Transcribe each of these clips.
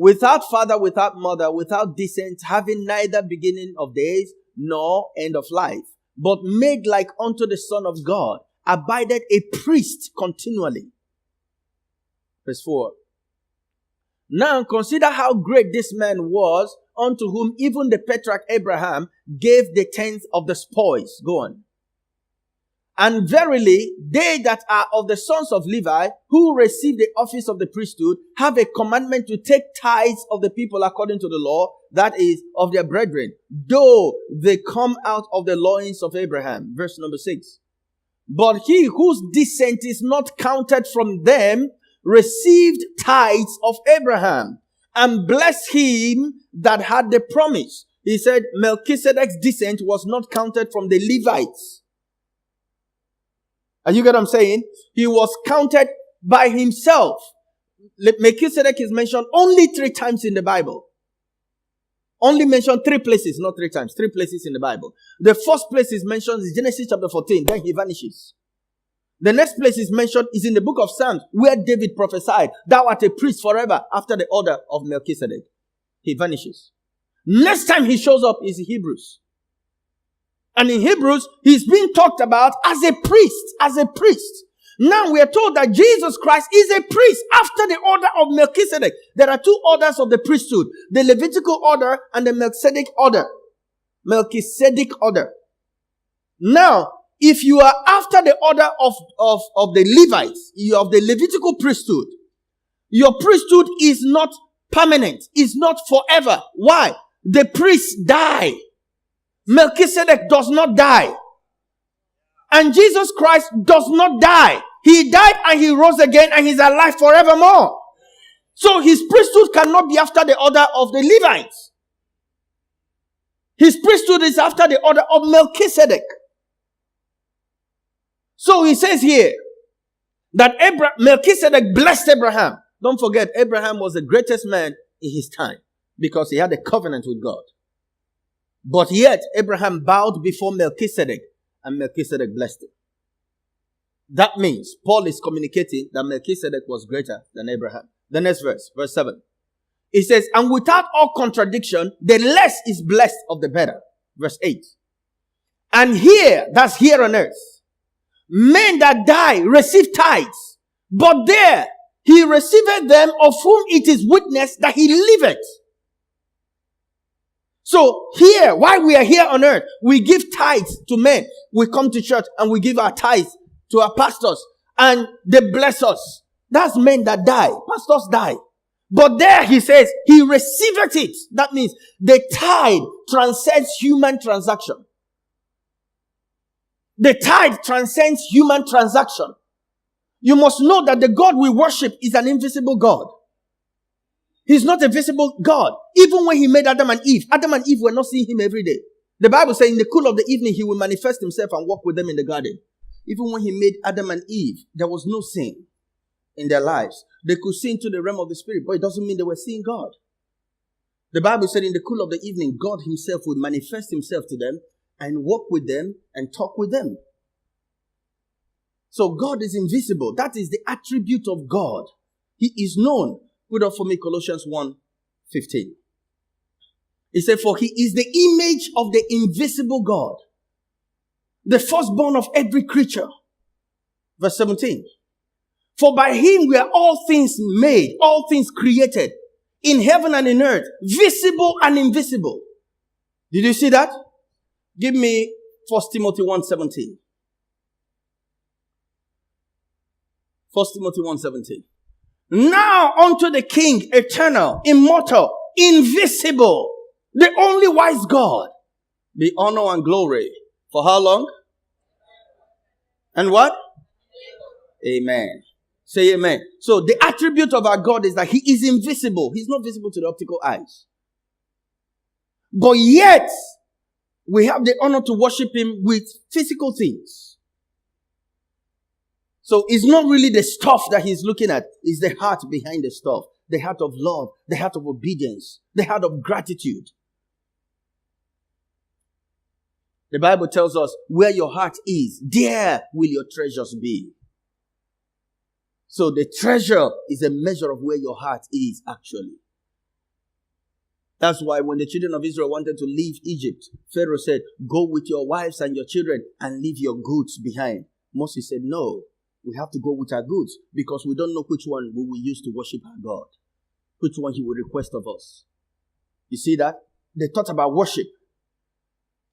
without father, without mother, without descent, having neither beginning of days nor end of life, but made like unto the Son of God, abided a priest continually. Verse 4. Now consider how great this man was, unto whom even the patriarch Abraham gave the tenth of the spoils. Go on. And verily, they that are of the sons of Levi, who receive the office of the priesthood, have a commandment to take tithes of the people according to the law, that is, of their brethren, though they come out of the loins of Abraham. Verse number 6. But he whose descent is not counted from them received tithes of Abraham, and blessed him that had the promise. He said Melchizedek's descent was not counted from the Levites. And you get what I'm saying? He was counted by himself. Melchizedek is mentioned only 3 times in the Bible. Only mentioned 3 places, not 3 times, 3 places in the Bible. The first place is mentioned is Genesis chapter 14, then he vanishes. The next place is mentioned is in the book of Psalms, where David prophesied, thou art a priest forever after the order of Melchizedek. He vanishes. Next time he shows up is in Hebrews. And in Hebrews, he's being talked about as a priest. Now we are told that Jesus Christ is a priest after the order of Melchizedek. There are 2 orders of the priesthood, the Levitical order and the Melchizedek order. Now, if you are after the order of the Levites, you are of the Levitical priesthood, your priesthood is not permanent, is not forever. Why? The priests die. Melchizedek does not die. And Jesus Christ does not die. He died and he rose again and he's alive forevermore. So his priesthood cannot be after the order of the Levites. His priesthood is after the order of Melchizedek. So he says here that Melchizedek blessed Abraham. Don't forget, Abraham was the greatest man in his time because he had a covenant with God. But yet, Abraham bowed before Melchizedek, and Melchizedek blessed him. That means Paul is communicating that Melchizedek was greater than Abraham. The next verse, verse 7. It says, and without all contradiction, the less is blessed of the better. Verse 8. And here, that's here on earth, men that die receive tithes, but there he receiveth them of whom it is witness that he liveth. So here, while we are here on earth, we give tithes to men. We come to church and we give our tithes to our pastors and they bless us. That's men that die. Pastors die. But there he says, he receiveth it. That means the tithe transcends human transaction. The tithe transcends human transaction. You must know that the God we worship is an invisible God. He's not a visible God. Even when he made Adam and Eve were not seeing him every day. The Bible says in the cool of the evening, he will manifest himself and walk with them in the garden. Even when he made Adam and Eve, there was no sin in their lives. They could see into the realm of the spirit, but it doesn't mean they were seeing God. The Bible said in the cool of the evening, God himself would manifest himself to them and walk with them and talk with them. So God is invisible. That is the attribute of God. He is known. Put up for me Colossians 1:15. It said, for he is the image of the invisible God, the firstborn of every creature. Verse 17. For by him were all things made, all things created, in heaven and in earth, visible and invisible. Did you see that? Give me 1 Timothy 1:17. 1 Timothy 1:17. Now unto the King, eternal, immortal, invisible, the only wise God, be honor and glory. For how long? And what? Amen. Say amen. So the attribute of our God is that he is invisible. He's not visible to the optical eyes. But yet, we have the honor to worship him with physical things. So it's not really the stuff that he's looking at. It's the heart behind the stuff. The heart of love. The heart of obedience. The heart of gratitude. The Bible tells us, where your heart is, there will your treasures be. So the treasure is a measure of where your heart is actually. That's why when the children of Israel wanted to leave Egypt, Pharaoh said, go with your wives and your children and leave your goods behind. Moses said, no, we have to go with our goods because we don't know which one we will use to worship our God, which one he will request of us. You see that? They thought about worship.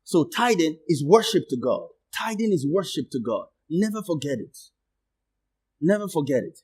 So tithing is worship to God. Tithing is worship to God. Never forget it. Never forget it.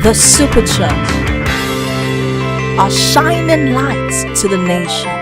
The Super Church are shining lights to the nation.